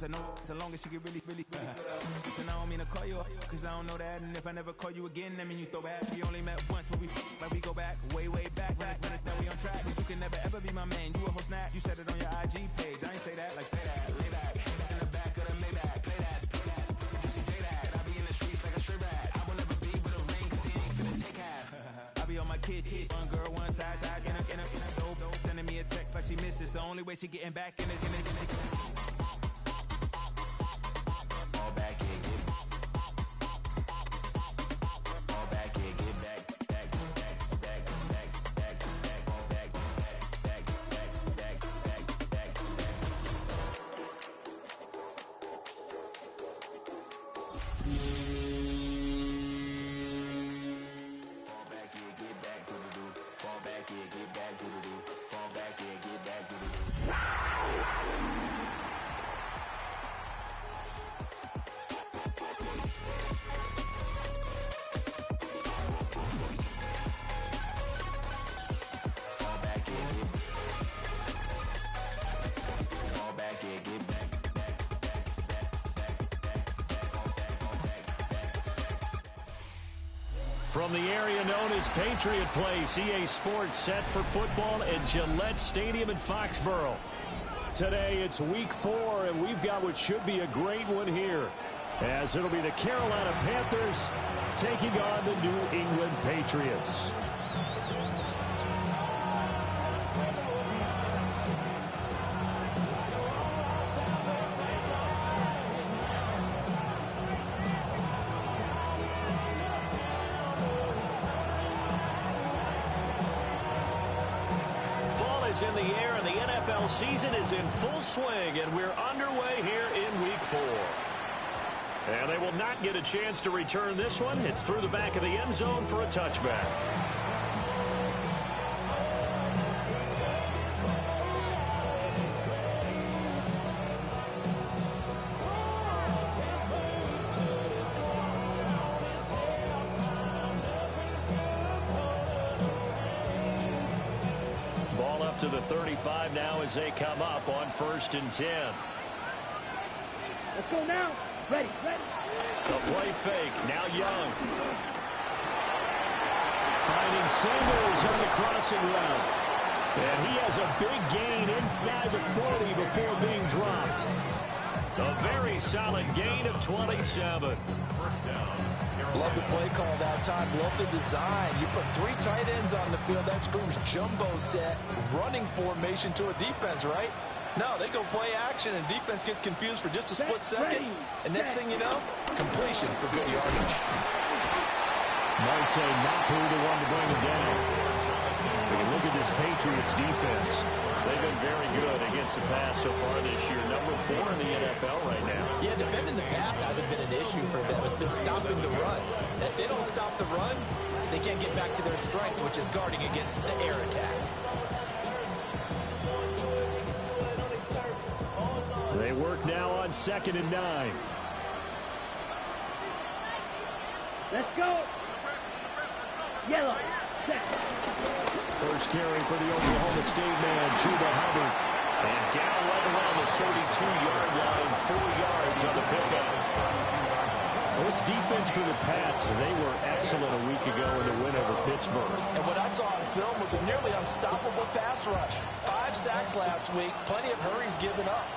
I know as long as she get really so now I don't mean to call you up, cause I don't know that. And if I never call you again, that mean you throw back. We only met once, but we go back, way back. Right now we on track, but you can never ever be my man. You a whole snap, you said it on your IG page. I ain't say that, like say that, lay back. In the back of the Maybach, play that. Just say that, I be in the streets like a stray rat. I will never speak with a ring, cause he ain't finna take half. I be on my kid, one girl, one side, in a dope, sending me a text like she misses. The only way she getting back in it. From the area known as Patriot Place, EA Sports set for football at Gillette Stadium in Foxborough. Today it's week 4, and we've got what should be a great one here, as it'll be the Carolina Panthers taking on the New England Patriots. In the air, and the NFL season is in full swing, and we're underway here in week 4. And they will not get a chance to return this one. It's through the back of the end zone for a touchback. To the 35 now as they come up on 1st and 10. Let's go now. Ready. The play fake. Now Young. Finding Sanders on the crossing route. And he has a big gain inside the 40 before being dropped. A very solid gain of 27. First down. Love the play call that time. Love the design. You put 3 tight ends on the field. That screams jumbo set, running formation to a defense, right? No, they go play action, and defense gets confused for just a split second. And next thing you know, completion for good yardage. Marte Mapu, the one to bring him down. We can look at this Patriots defense. They've been very good against the pass so far this year. Number 4 in the NFL right now. Yeah, defending the pass hasn't been an issue for them. It's been stopping the run. If they don't stop the run, they can't get back to their strength, which is guarding against the air attack. They work now on 2nd and 9. Let's go. Yellow. Set. First carry for the Oklahoma State man, Chuba Hubbard. And down right around the 32-yard line, 4 yards on the pickup. This defense for the Pats, they were excellent a week ago in the win over Pittsburgh. And what I saw on film was a nearly unstoppable pass rush. 5 sacks last week, plenty of hurries given up.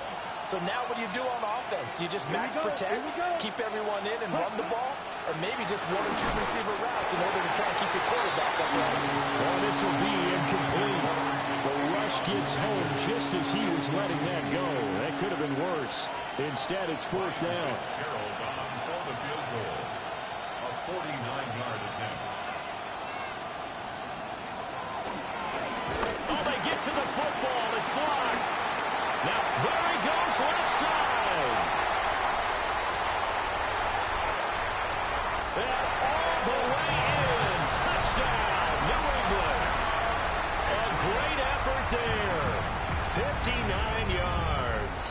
So now what do you do on offense? You just max protect, keep everyone in and run the ball, or maybe just 1 or 2 receiver routes in order to try and keep your quarterback upright. Well, this will be incomplete. The rush gets home just as he was letting that go. That could have been worse. Instead, it's 4th down. Gerald on for the field goal. A 49-yard attempt. Oh, they get to the football. It's blocked. Now, there he goes left side. And all the way in. Touchdown, New England. A great effort there. 59 yards.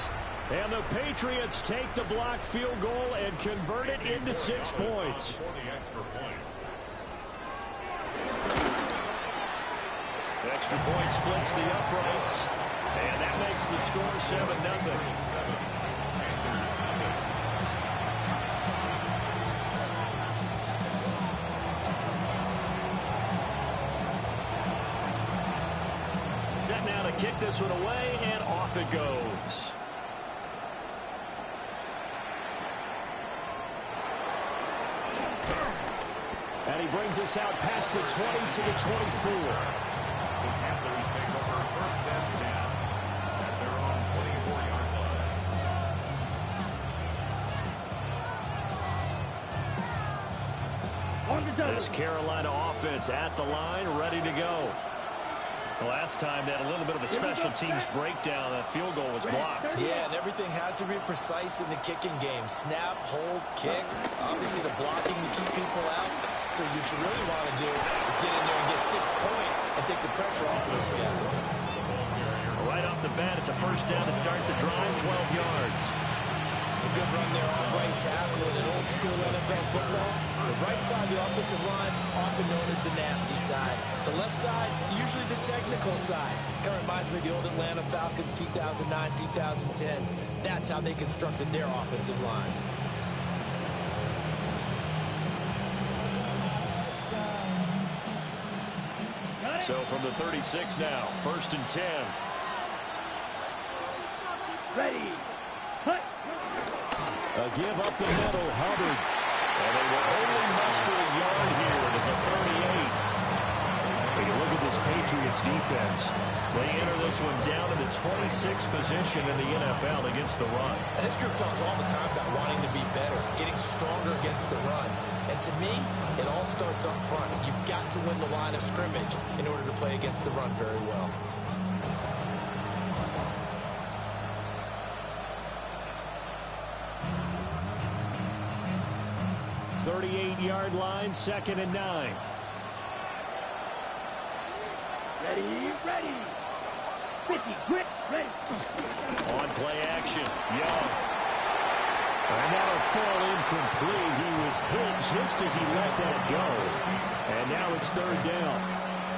And the Patriots take the blocked field goal and convert it into 6 points. For the extra point. Extra point splits the uprights. And that makes the score 7-0. set now to kick this one away, and off it goes. And he brings us out past the 20 to the 24. The Panthers take over first and 10 at their own 24-yard line. This Carolina offense at the line, ready to go. The last time they had a little bit of a special teams breakdown. That field goal was blocked. Yeah, and everything has to be precise in the kicking game. Snap, hold, kick. Obviously, the blocking to keep people out. So what you really want to do is get in there and get 6 points and take the pressure off of those guys. Right off the bat, it's a first down to start the drive, 12 yards. A good run there off right tackle in an old-school NFL football. The right side of the offensive line, often known as the nasty side. The left side, usually the technical side. Kind of reminds me of the old Atlanta Falcons 2009, 2010. That's how they constructed their offensive line. So from the 36 now, first and 10. Ready. Cut. A give up the middle, Hubbard. And they will only muster a yard here to the 38. When you look at this Patriots defense, they enter this one down in the 26th position in the NFL against the run. And this group talks all the time about wanting to be better, getting stronger against the run. And to me, it all starts up front. You've got to win the line of scrimmage in order to play against the run very well. .38-yard line, second and 9. Ready. 50, quick, ready. On play action, Young. And that'll fall incomplete. He was hit just as he let that go. And now it's third down.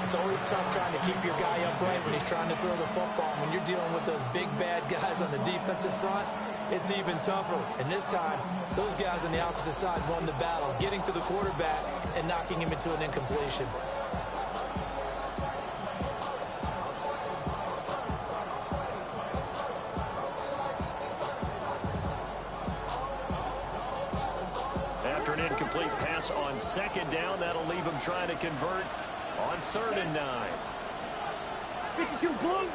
It's always tough trying to keep your guy upright when he's trying to throw the football. When you're dealing with those big, bad guys on the defensive front, it's even tougher. And this time, those guys on the opposite side won the battle, getting to the quarterback and knocking him into an incompletion. After an incomplete pass on second down, that'll leave him trying to convert on third and 9. 52 blue.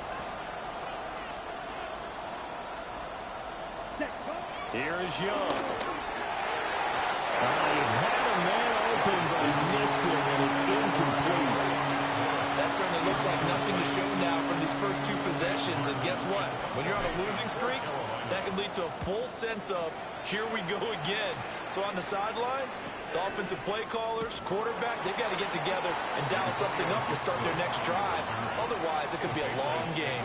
Here is Young. He had a man open, but he missed him, and it's incomplete. That certainly looks like nothing to show now from these first two possessions. And guess what? When you're on a losing streak, that can lead to a full sense of, here we go again. So on the sidelines, the offensive play callers, quarterback, they've got to get together and dial something up to start their next drive. Otherwise, it could be a long game.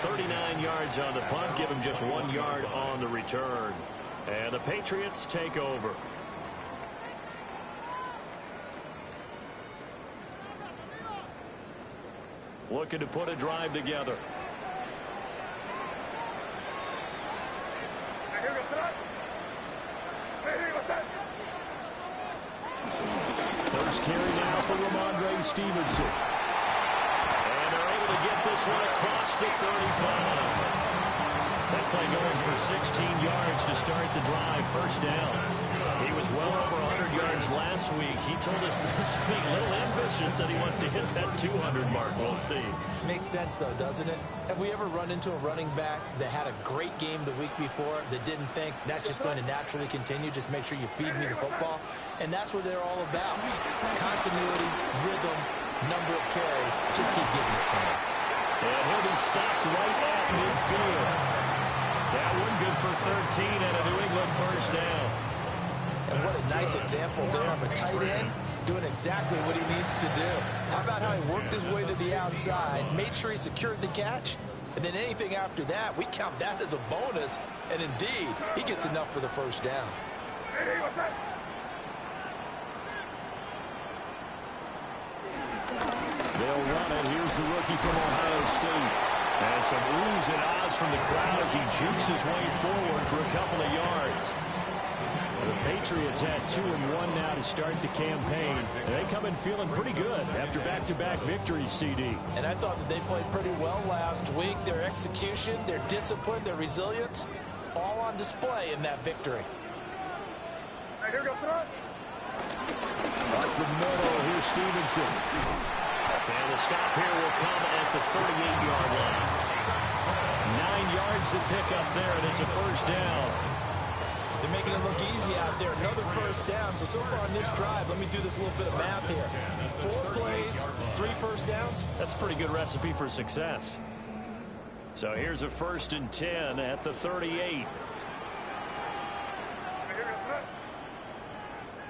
39 yards on the punt, give him just 1 yard on the return. And the Patriots take over. Looking to put a drive together. First carry now for Ramondre Stevenson. And they're able to get this one across the 35. That play going for 16 yards to start the drive. First down. He was well over 100 yards last week. He told us this week, a little ambitious, said he wants to hit that 200 mark. We'll see. Makes sense, though, doesn't it? Have we ever run into a running back that had a great game the week before that didn't think that's just going to naturally continue? Just make sure you feed me the football. And that's what they're all about. Continuity, rhythm, number of carries. Just keep getting it to him. And he'll be stopped right at midfield. That one good for 13 and a New England first down. And what a nice example there of a tight end doing exactly what he needs to do. How about how he worked his way to the outside, made sure he secured the catch, and then anything after that, we count that as a bonus. And indeed, he gets enough for the first down. They'll run it. Here's the rookie from Ohio State. And some oohs and ahs from the crowd as he jukes his way forward for a couple of yards. The Patriots at 2-1 now to start the campaign. They come in feeling pretty good after back-to-back victories, CD. And I thought that they played pretty well last week. Their execution, their discipline, their resilience, all on display in that victory. Right, here we go, son. Up the middle, here's Stevenson. And the stop here will come at the 38-yard line. 9 yards to pick up there, and it's a first down. They're making it look easy out there. Another first down. So far on this drive, let me do this little bit of math here. 4 plays, 3 first downs. That's a pretty good recipe for success. So here's a 1st and 10 at the 38.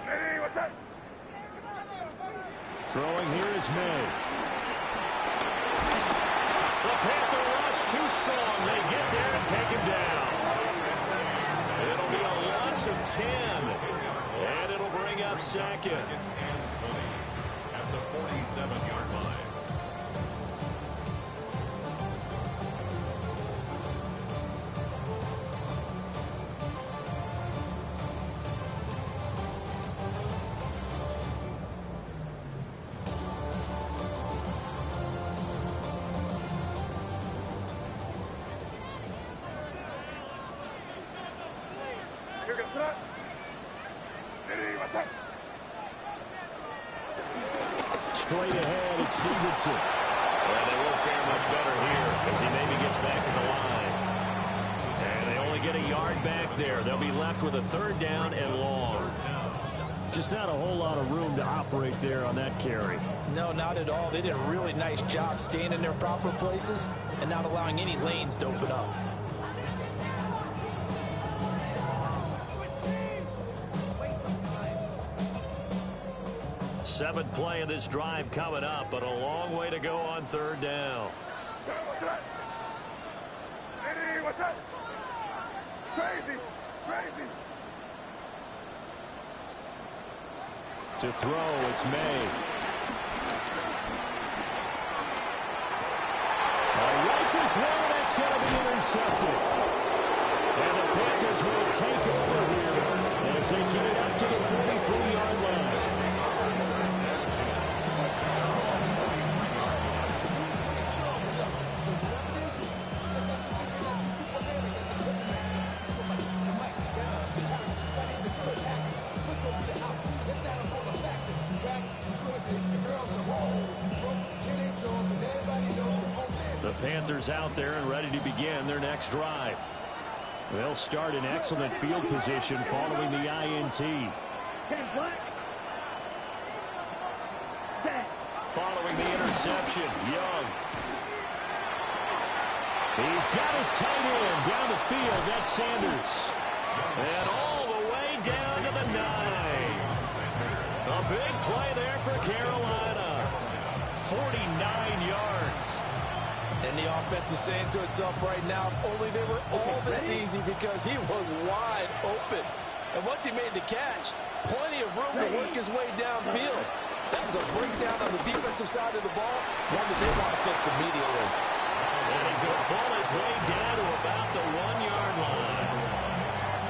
Ready, what's that? Throwing here is May. The Panther rush too strong. They get there and take him down. It'll be a loss of 10. And it'll bring up second. At the 47-yard line. Here we go, son. Ready, what's that? Straight ahead, it's Stevenson. Well, they won't fare much better here as he maybe gets back to the line. And they only get a yard back there. They'll be left with a 3rd down and long. Just not a whole lot of room to operate there on that carry. No, not at all. They did a really nice job staying in their proper places and not allowing any lanes to open up. Seventh play of this drive coming up, but a long way to go on 3rd down. What's that? Ready, what's that? Crazy, crazy. To throw, it's May. Rifles one, that's going to be intercepted. And the Panthers will take over here as they get it up to the 43-yard line. The Panthers out there and ready to begin their next drive. They'll start in excellent field position following the INT. 10 black. Set. Following the interception, Young. He's got his tight end down the field. That's Sanders. And all the way down to the 9. A big play there for Carolina. 49 yards. And the offense is saying to itself right now, if only they were all this easy, because he was wide open. And once he made the catch, plenty of room to work his way downfield. That was a breakdown on the defensive side of the ball, one that they want to fix immediately. And he's going to pull his way down to about the 1-yard line.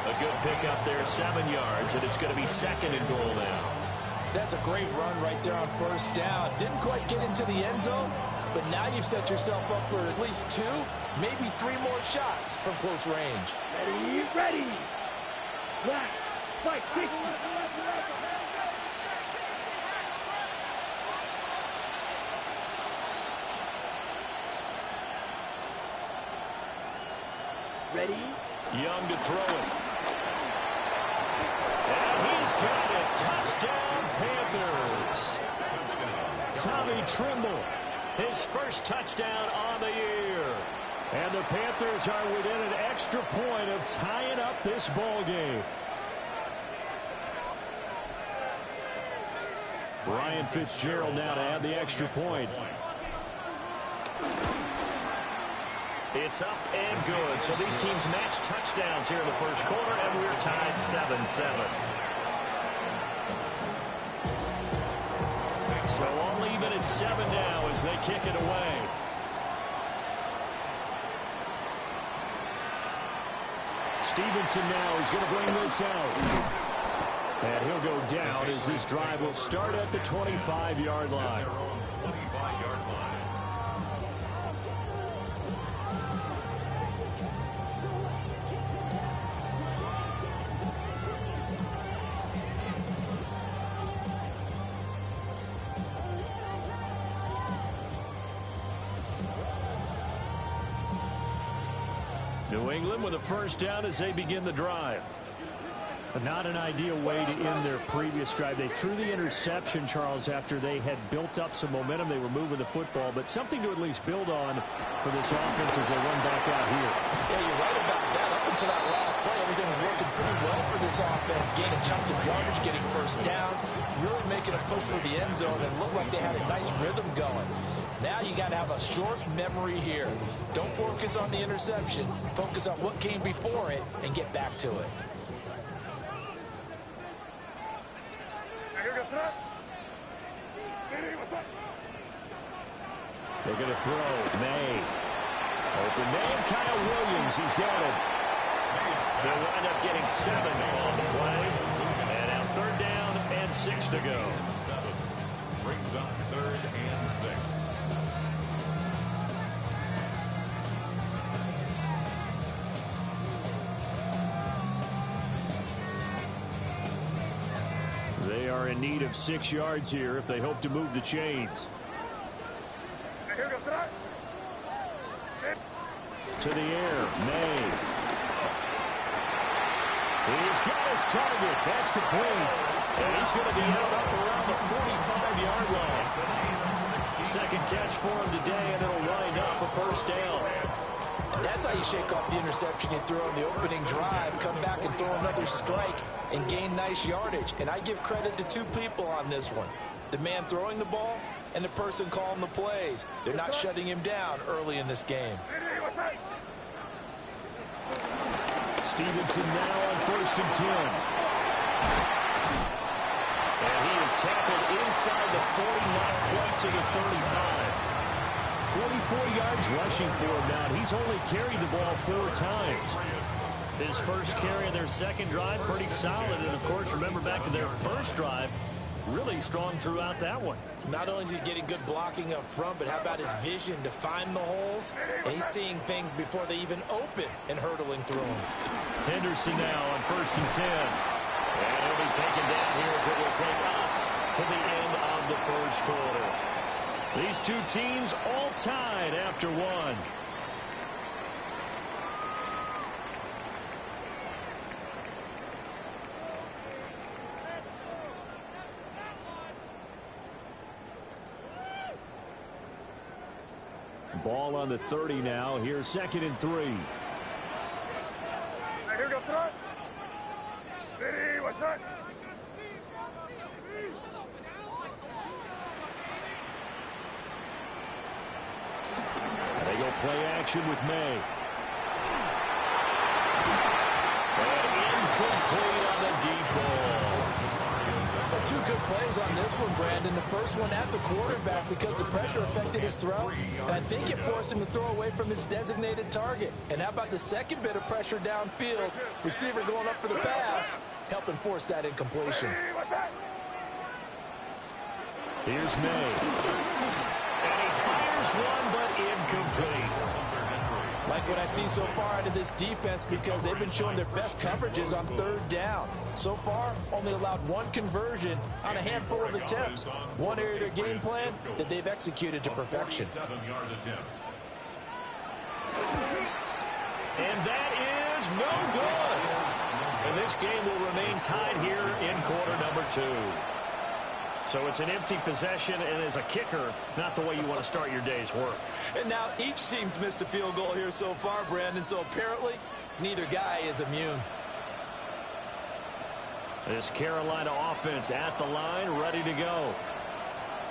A good pickup there, 7 yards, and it's going to be 2nd and goal now. That's a great run right there on 1st down. Didn't quite get into the end zone, but now you've set yourself up for at least 2, maybe 3 more shots from close range. Ready, ready. Black, fight, 50. Ready. Young to throw it. And he's got it. Touchdown, Panthers. Tommy Trimble, his first touchdown on the year. And the Panthers are within an extra point of tying up this ball game. Ryan Fitzgerald now to add the extra point. It's up and good. So these teams match touchdowns here in the first quarter, and we're tied 7-7. So all even at 7 now as they kick it away. Stevenson now is going to bring this out. And he'll go down as this drive will start at the 25-yard line. 25-yard line. New England with a first down as they begin the drive. But not an ideal way to end their previous drive. They threw the interception, Charles, after they had built up some momentum. They were moving the football, but something to at least build on for this offense as they run back out here. Yeah, you're right about that. Up until that last play, everything was working pretty well for this offense. Gaining chunks of yardage, getting first downs, really making a push for the end zone, and looked like they had a nice rhythm going. Now you got to have a short memory here. Don't focus on the interception. Focus on what came before it and get back to it. They're going to throw. May. Open man, Kyle Williams. He's got it. They'll wind up getting 7 on the play. And now 3rd down and 6 to go. 7 brings up 3rd and 6. They are in need of 6 yards here if they hope to move the chains. To the air, May. He's got his target. That's complete. And he's going to be held up around the 45-yard line. Second catch for him today, and it'll wind up a first down. And that's how you shake off the interception you throw on the opening drive, come back and throw another strike and gain nice yardage. And I give credit to 2 people on this one. The man throwing the ball and the person calling the plays. They're not shutting him down early in this game. Stevenson now on 1st and 10. And he is tackled inside the 40, not quite to the 35. 44 yards rushing for him now. He's only carried the ball 4 times. His first carry of their second drive, pretty solid. And, of course, remember back to their first drive, really strong throughout that one. Not only is he getting good blocking up front, but how about his vision to find the holes? And he's seeing things before they even open and hurtling through them. Henderson now on 1st and 10. And he'll be taken down here as it will take us to the end of the first quarter. These 2 teams all tied after 1. Ball on the 30 now. Here's 2nd and 3. Here goes front. Ready, what's that? They go play action with May. And incomplete on the deep ball. 2 good plays on this one, Brandon. The first one at the quarterback because the pressure affected his throw. And I think it forced him to throw away from his designated target. And how about the second bit of pressure downfield? Receiver going up for the pass, helping force that incompletion. Here's May. And he fires one, but incomplete. Like what I see so far out of this defense because they've been showing their best coverages on 3rd down. So far, only allowed 1 conversion on a handful of attempts. One area of their game plan that they've executed to perfection. And that is no good. And this game will remain tied here in quarter number 2. So it's an empty possession, and as a kicker, not the way you want to start your day's work. And now each team's missed a field goal here so far, Brandon, so apparently neither guy is immune. This Carolina offense at the line, ready to go.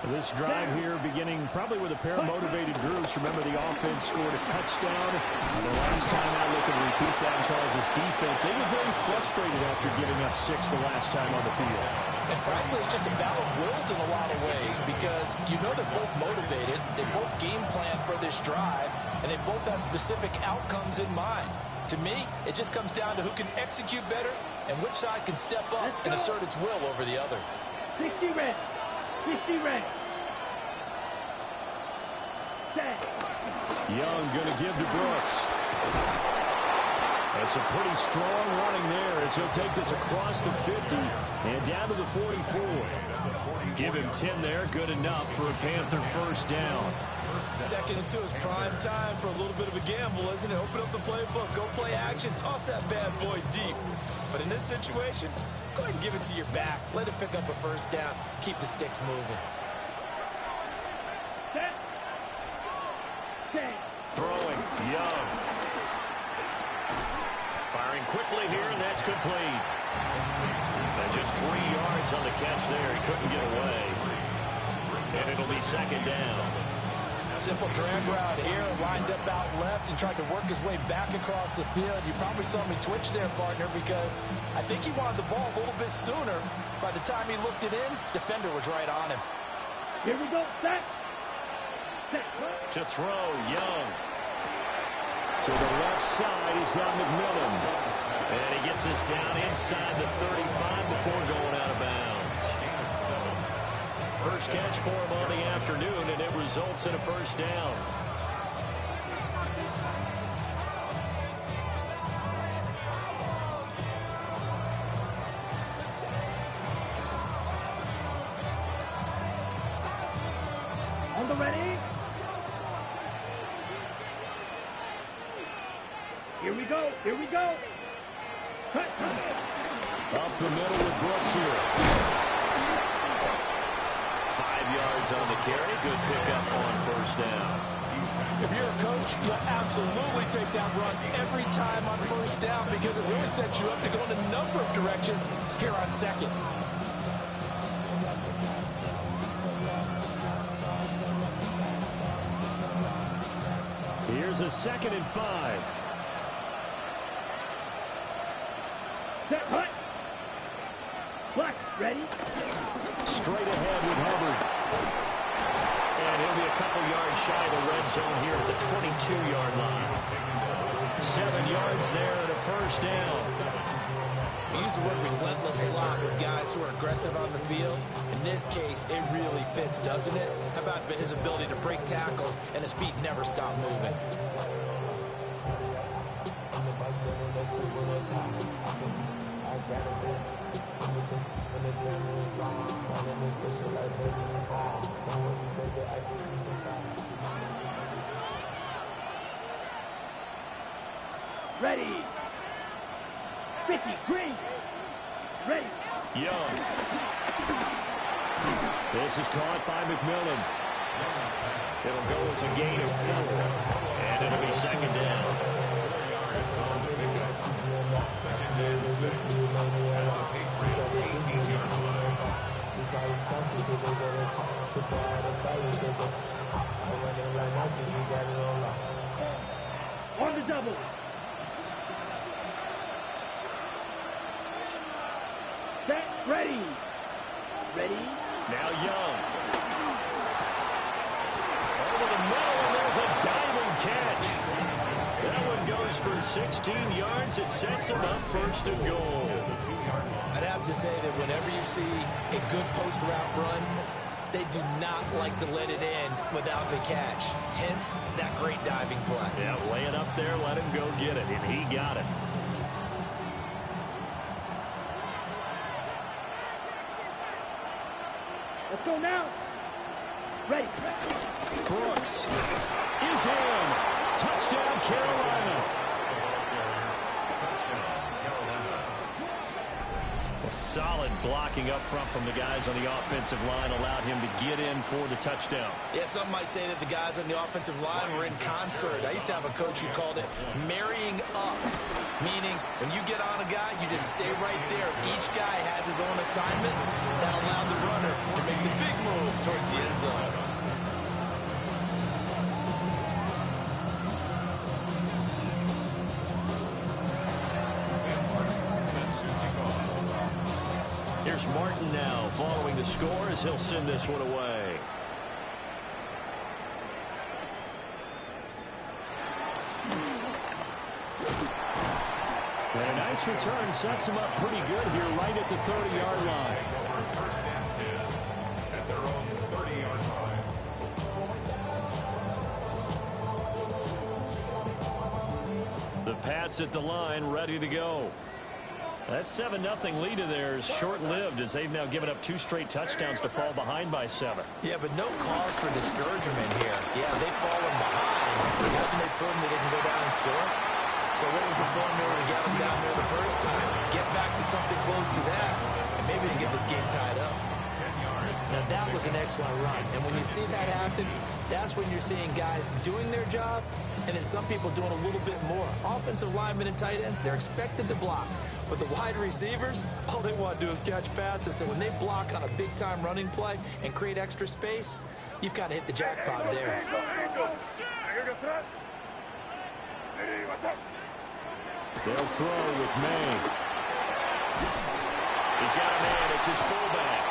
This drive here beginning probably with a pair of motivated groups. Remember, the offense scored a touchdown. The last time out, look and repeat that, Charles' defense. They were very frustrated after giving up 6 the last time on the field. And frankly, it's just a battle of wills in a lot of ways because you know they're both motivated. They both game plan for this drive, and they both have specific outcomes in mind. To me, it just comes down to who can execute better and which side can step up and assert its will over the other. 60 red. 60 red. Young going to give to Brooks. That's a pretty strong running there as he'll take this across the 50 and down to the 44. Give him 10 there. Good enough for a Panther first down. Second and 2 is prime time for a little bit of a gamble, isn't it? Open up the playbook, go play action, toss that bad boy deep. But in this situation, go ahead and give it to your back. Let it pick up a first down. Keep the sticks moving. Throwing, Young. Firing quickly here, and that's complete. And just 3 yards on the catch there. He couldn't get away. And it'll be second down. Simple drag route here, lined up out left and tried to work his way back across the field. You probably saw me twitch there, partner, because I think he wanted the ball a little bit sooner. By the time he looked it in, defender was right on him. Here we go, set. To throw, Young. To the left side, he's got McMillan. And he gets us down inside the 35 before going out of bounds. First catch for him on the afternoon, and it results in a first down. On the ready. Here we go. Here we go. Cut. Up the middle with Brooks here. 5 yards on the carry. Good pickup on first down. If you're a coach, you'll absolutely take that run every time on first down because it really sets you up to go in a number of directions here on second. Here's a 2nd and 5. Set, hut. Black, ready. Straight ahead with Hubbard. And he'll be a couple yards shy of the red zone here at the 22-yard line. 7 yards there and a first down. We used to work relentless a lot with guys who are aggressive on the field. In this case, it really fits, doesn't it? How about his ability to break tackles and his feet never stop moving? Ready. 50, green. Ready. Young. This is caught by McMillan. It'll go as a gain of 4. And it'll be second down. On the double. Set, ready. Ready. Now Young. Over the middle, and there's a diving catch. That one goes for 16 yards. It sets him up first and goal. I'd have to say that whenever you see a good post route run, they do not like to let it end without the catch. Hence, that great diving play. Yeah, lay it up there, let him go get it, and he got it. Let's go now. Ready. Brooks is in. Touchdown, Carolina. A solid blocking up front from the guys on the offensive line allowed him to get in for the touchdown. Yeah, some might say that the guys on the offensive line were in concert. I used to have a coach who called it marrying up, meaning when you get on a guy, you just stay right there. Each guy has his own assignment. That allowed the runner to make the big move towards the end zone. Here's Martin now following the score as he'll send this one away. Nice return. Sets him up pretty good here right at the 30-yard line. First and 10 at their own 30-yard line. The Pats at the line, ready to go. That 7-0 lead of theirs short-lived as they've now given up 2 straight touchdowns to fall behind by 7. Yeah, but no cause for discouragement here. Yeah, they've fallen behind. Haven't they proven that they can go down and score? So what was the formula to get them down there the first time? Get back to something close to that, and maybe they get this game tied up. Now, that was an excellent run. And when you see that happen, that's when you're seeing guys doing their job and then some people doing a little bit more. Offensive linemen and tight ends, they're expected to block. But the wide receivers, all they want to do is catch passes. So when they block on a big-time running play and create extra space, you've kind of hit the jackpot there. They'll throw with May. He's got a man. It's his fullback.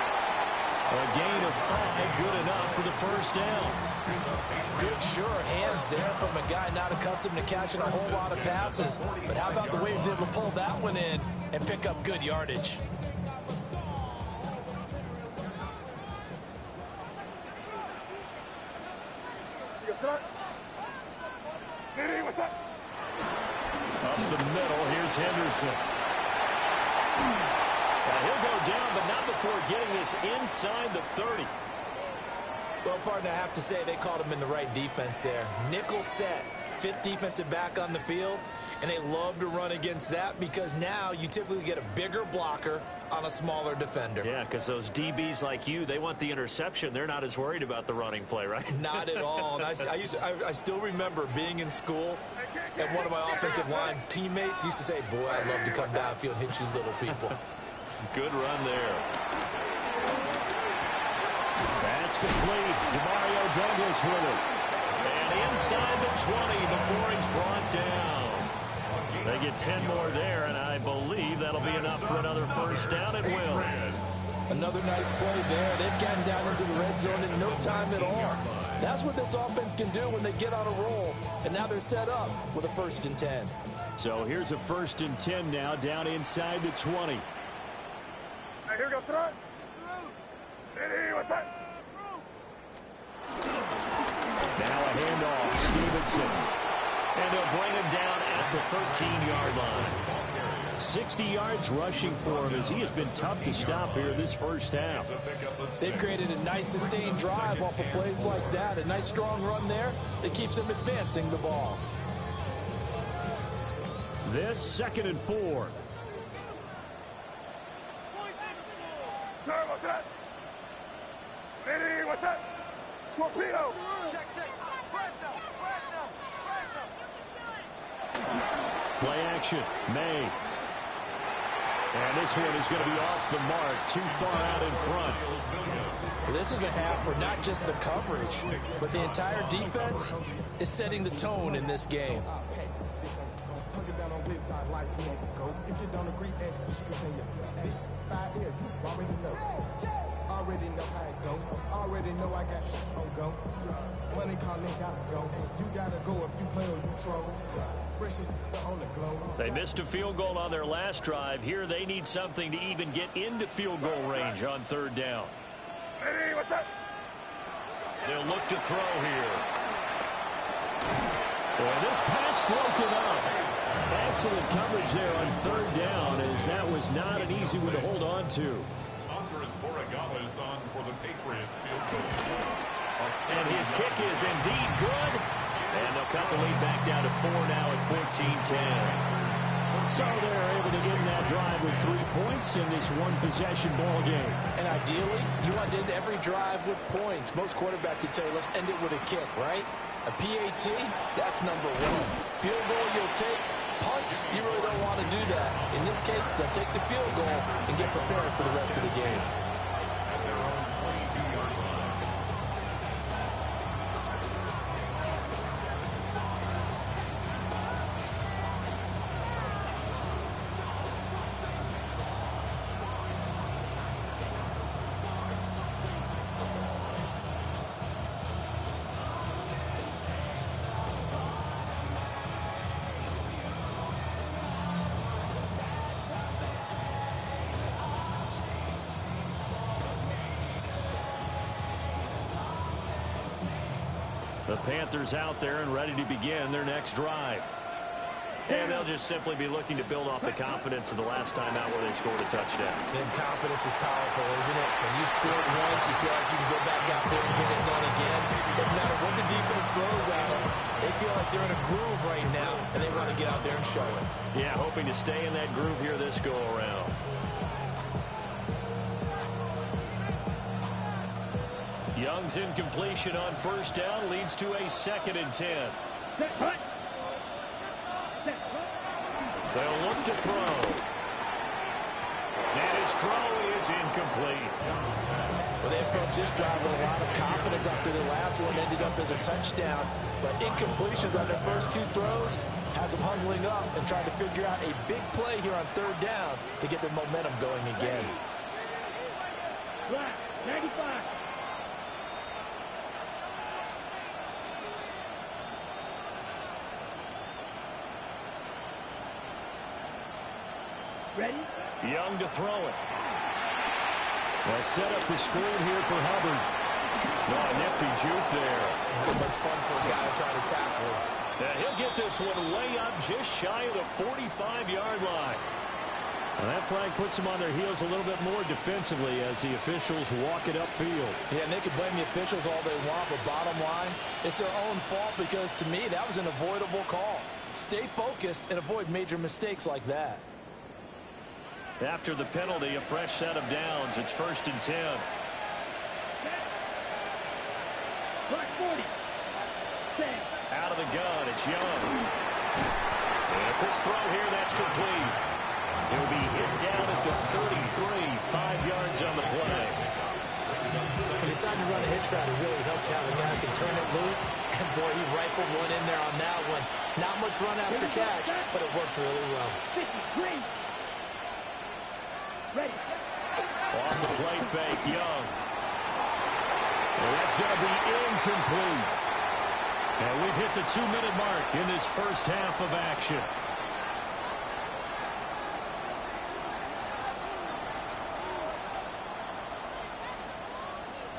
A gain of 5, good enough for the first down. Good, sure hands there from a guy not accustomed to catching a whole lot of passes. But how about the way he's able to pull that one in and pick up good yardage? Up the middle, here's Henderson. Now he'll go down, but not before getting this inside the 30. Well, partner, I have to say they called him in the right defense there. Nickel set, 5th defensive back on the field, and they love to run against that because now you typically get a bigger blocker on a smaller defender. Yeah, because those DBs like you, they want the interception. They're not as worried about the running play, right? Not at all. And I still remember being in school, and one of my offensive line teammates used to say, boy, I'd love to come downfield and hit you little people. Good run there. That's complete. DeMario Douglas with it. And inside the 20 before he's brought down. They get 10 more there, and I believe that'll be enough for another first down. It will. Another nice play there. They've gotten down into the red zone in no time at all. That's what this offense can do when they get on a roll. And now they're set up with a 1st and 10. So here's a 1st and 10 now, down inside the 20. Hey, here goes front. Ready, what's that? Now a handoff, Stevenson. And they'll bring him down at the 13-yard line. 60 yards rushing for him as he has been tough to stop here this first half. They've created a nice sustained drive off of plays like that. A nice strong run there that keeps them advancing the ball. This 2nd and 4. What's that? Ready, what's that? Torpedo. Check. Play action, May. And this one is going to be off the mark, too far out in front. This is a half where not just the coverage, but the entire defense is setting the tone in this game. Already know how it go. Already know I got shit on go. Money calling, gotta go. You gotta go if you play or you troll. Precious on the globe. They missed a field goal on their last drive. Here they need something to even get into field goal range on 3rd down. Ready, what's that? They'll look to throw here. Well, this pass broken up. Excellent coverage there on 3rd down, as that was not an easy one to hold on to. Is on for the Patriots field goal. And his kick is indeed good. And they'll cut the lead back down to 4 now at 14-10. So they're able to end that drive with 3 points in this one-possession ball game. And ideally, you want to end every drive with points. Most quarterbacks would tell you, let's end it with a kick, right? A PAT, that's number 1. Field goal you'll take. Punts, you really don't want to do that. In this case, they'll take the field goal and get prepared for the rest of the game. The Panthers out there and ready to begin their next drive. And they'll just simply be looking to build off the confidence of the last time out where they scored a touchdown. And confidence is powerful, isn't it? When you scored once, you feel like you can go back out there and get it done again. No matter what the defense throws at them, they feel like they're in a groove right now, and they want to get out there and show it. Yeah, hoping to stay in that groove here this go-around. Young's incompletion on first down leads to a 2nd and 10. They'll look to throw. And his throw is incomplete. Well, they approached this drive with a lot of confidence after the last one ended up as a touchdown. But incompletions on their first 2 throws has them huddling up and trying to figure out a big play here on 3rd down to get their momentum going again. 95. Ready? Young to throw it. They'll set up the screen here for Hubbard. Oh, a nifty juke there. Not much fun for a guy trying to tackle him. He'll get this one way up just shy of the 45-yard line. And that flag puts them on their heels a little bit more defensively as the officials walk it upfield. Yeah, and they can blame the officials all they want, but bottom line, it's their own fault because, to me, that was an avoidable call. Stay focused and avoid major mistakes like that. After the penalty, a fresh set of downs. It's 1st and 10. Out of the gun, it's Young. And a quick throw here, that's complete. He'll be hit down at the 33, 5 yards on the play. He decided to run a hitch route. It really helped to have a guy who can turn it loose. And, boy, he rifled one in there on that one. Not much run after catch, but it worked really well. 53. Ready. Off the play fake, Young. And that's going to be incomplete. And we've hit the 2-minute mark in this first half of action.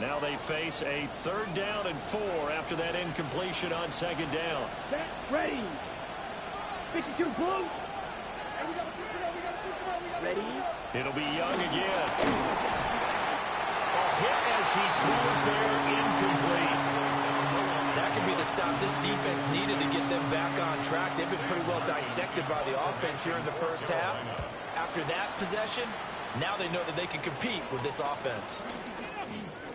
Now they face a 3rd down and 4 after that incompletion on 2nd down. Set. Ready. 52 blue. Ready. It'll be Young again. A hit as he throws there, incomplete. That could be the stop this defense needed to get them back on track. They've been pretty well dissected by the offense here in the first half. After that possession, now they know that they can compete with this offense.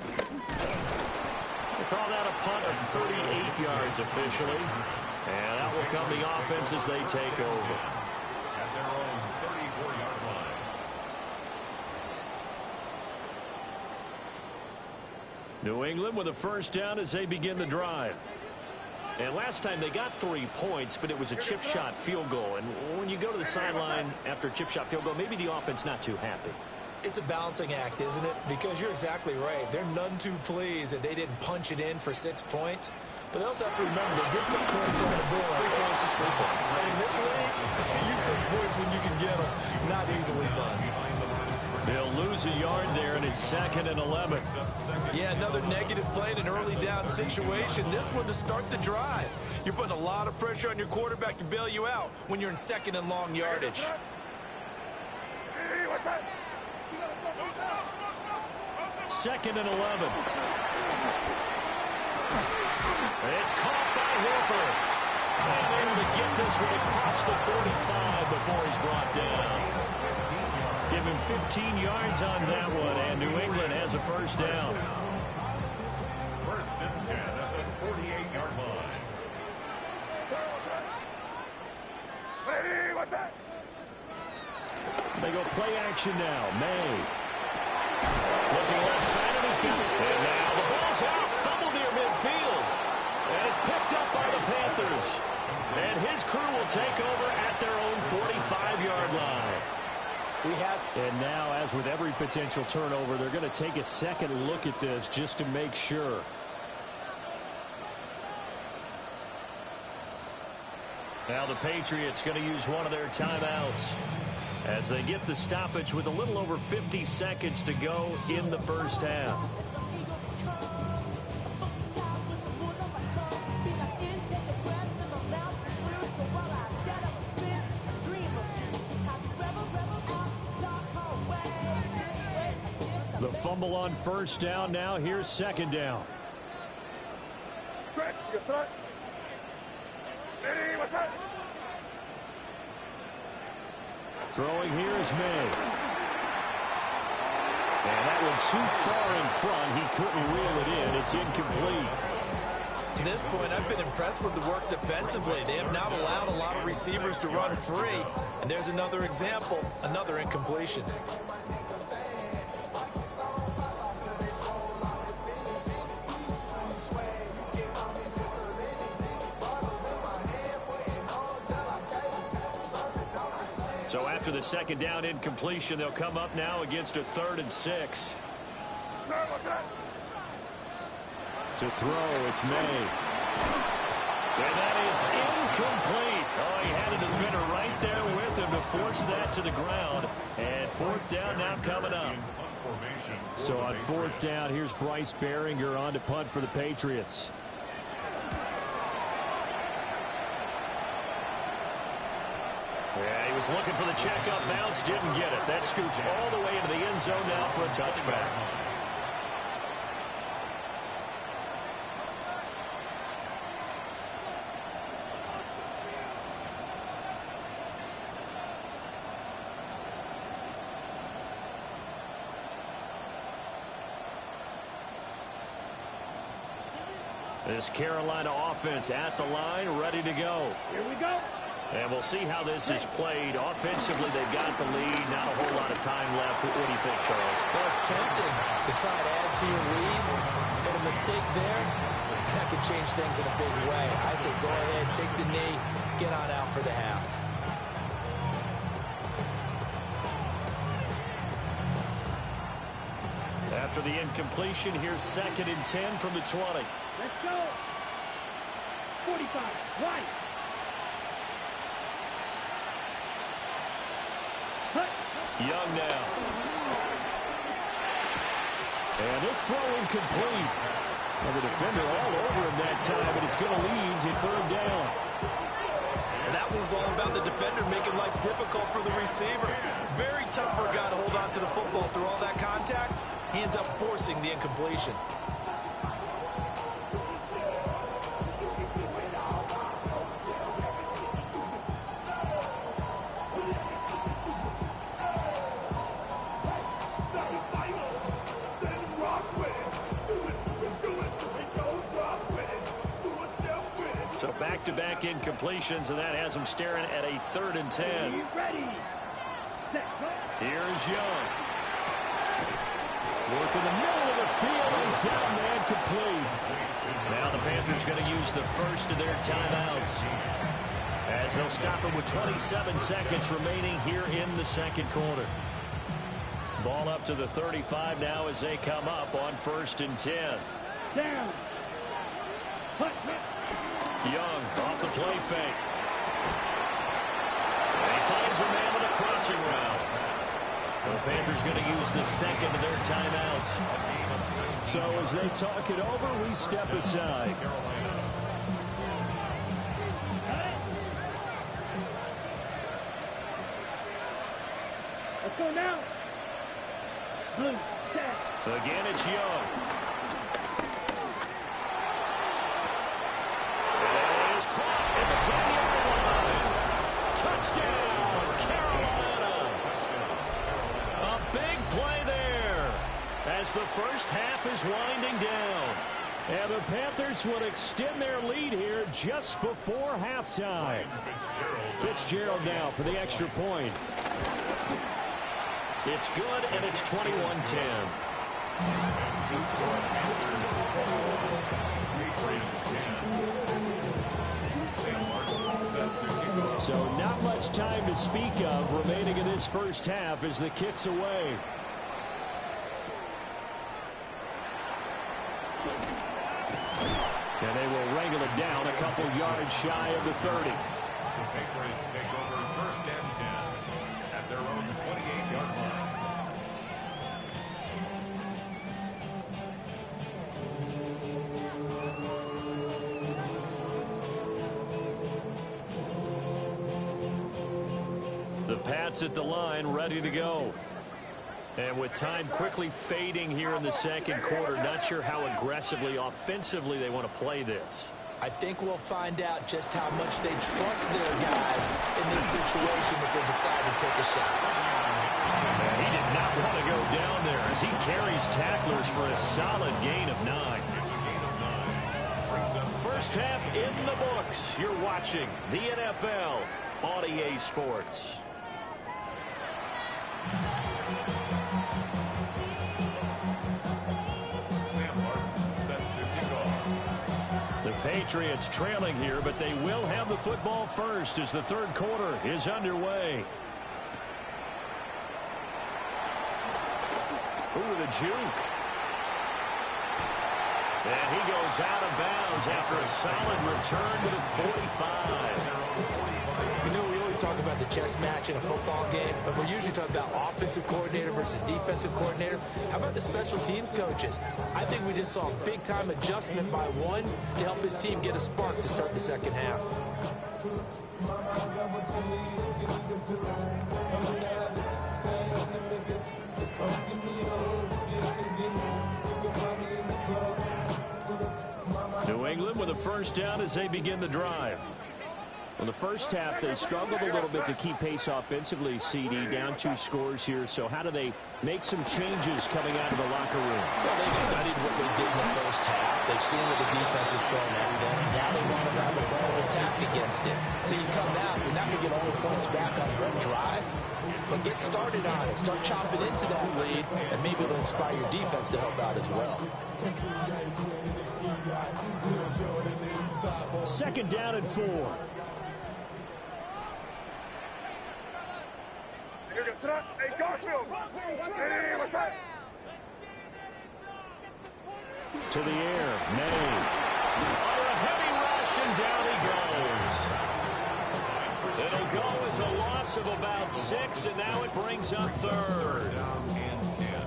They call that a punt of 38 yards officially. And out will come the offense as they take over. At their own 34-yard line. New England with a first down as they begin the drive. And last time they got 3 points, but it was a chip shot field goal. And when you go to the sideline after a chip shot field goal, maybe the offense not too happy. It's a balancing act, isn't it? Because you're exactly right. They're none too pleased that they didn't punch it in for 6 points. But they also have to remember they did put points on the board. 3 points is 3 points. And in this league, you take points when you can get them. Not easily done. They'll lose a yard there, and it's 2nd and 11. Yeah, another negative play in an early down situation. This one to start the drive. You're putting a lot of pressure on your quarterback to bail you out when you're in 2nd and long yardage. Hey, what's that? 2nd and 11. It's caught by Hooper. And able to get this one across the 45 before he's brought down. Give him 15 yards on that one, and New England has a first down. 1st and 10 at the 48-yard line. Ready, what's that? They go play action now. May. Looking left side of his gun. And now the ball's out. Fumble near midfield. And it's picked up by the Panthers. And his crew will take over at their own 45-yard line. And now, as with every potential turnover, they're going to take a second look at this just to make sure. Now the Patriots going to use one of their timeouts as they get the stoppage with a little over 50 seconds to go in the first half. fumble on first down. Now here's second down. Greg, your threat. Ready, what's up? Throwing here is May. And that one too far in front. He couldn't reel it in. It's incomplete. To this point, I've been impressed with the work defensively. They have not allowed a lot of receivers to run free. And there's another example, another incompletion. So after the second down incompletion, they'll come up now against a 3rd and 6. To throw, it's May. And that is incomplete. Oh, he had a defender right there with him to force that to the ground. And 4th down now coming up. So on 4th down, here's Bryce Behringer on to punt for the Patriots. Yeah, he was looking for the checkup bounce, didn't get it. That scoots all the way into the end zone now for a touchback. This Carolina offense at the line, ready to go. Here we go. And we'll see how this is played. Offensively, they've got the lead. Not a whole lot of time left. What do you think, Charles? Well, it's tempting to try to add to your lead, but a mistake there, that could change things in a big way. I say go ahead, take the knee, get on out for the half. After the incompletion, here's 2nd and 10 from the 20. Let's go. 45. Right. Young now. And this throw incomplete. And the defender all over him that time, but it's going to lead to 3rd down. And that one's all about the defender making life difficult for the receiver. Very tough for a guy to hold on to the football through all that contact. He ends up forcing the incompletion. So back-to-back incompletions, and that has him staring at a 3rd and 10. Ready. Set. Here's Young. Work in the middle of the field, and he's got a man complete. Now the Panthers going to use the first of their timeouts, as they'll stop him with 27 seconds remaining here in the 2nd quarter. Ball up to the 35 now as they come up on 1st and 10. Down. Hut. Young off the play fake. And he finds a man with a crossing route. The Panthers going to use the 2nd of their timeouts. So as they talk it over, we step aside. Let's go now. Blue. Set. Again, it's Young. And it is caught at the 10-yard line. Touchdown, Carolina. A big play there as the first half is winding down. And the Panthers will extend their lead here just before halftime. Fitzgerald now for the extra point. It's good, and it's 21-10. So not much time to speak of remaining in this first half as the kick's away. And they will wrangle it down a couple yards shy of the 30. The Patriots take over 1st and 10 at their own 28-yard line. The Pats at the line, ready to go. And with time quickly fading here in the second quarter, not sure how aggressively, offensively they want to play this. I think we'll find out just how much they trust their guys in this situation if they decide to take a shot. And he did not want to go down there as he carries tacklers for a solid gain of 9. First half in the books. You're watching the NFL on EA Sports. The Patriots trailing here, but they will have the football first as the third quarter is underway. Ooh, the juke. And he goes out of bounds after a solid return to the 45. You know, we always talk about the chess match in a football game, but we're usually talking about offensive coordinator versus defensive coordinator. How about the special teams coaches? I think we just saw a big-time adjustment by one to help his team get a spark to start the second half. New England with a first down as they begin the drive. Well, the first half, they struggled a little bit to keep pace offensively, CD, down 2 scores here. So how do they make some changes coming out of the locker room? Well, they've studied what they did in the first half. They've seen what the defense is throwing at them. Now they want to have a better attack against it. So you come out, you're not going to get all the points back on one drive, but get started on it. Start chopping into that lead, and maybe it'll inspire your defense to help out as well. Second down and 4. Hey, Garfield! Hey, what's that? To the air, May. Under a heavy rush, and down he goes. It'll go as a loss of about 6, and now it brings up third.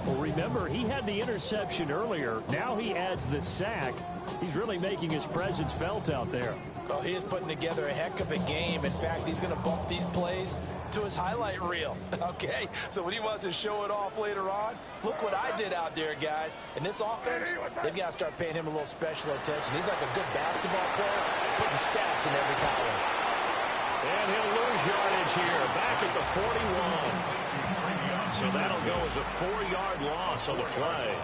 Well, remember, he had the interception earlier. Now he adds the sack. He's really making his presence felt out there. Well, he is putting together a heck of a game. In fact, he's going to bump these plays to his highlight reel. Okay, so when he wants to show it off later on, look what I did out there, guys. And this offense, they've got to start paying him a little special attention. He's like a good basketball player, putting stats in every column. And he'll lose yardage here, back at the 41. So that'll go as a 4-yard loss on the play.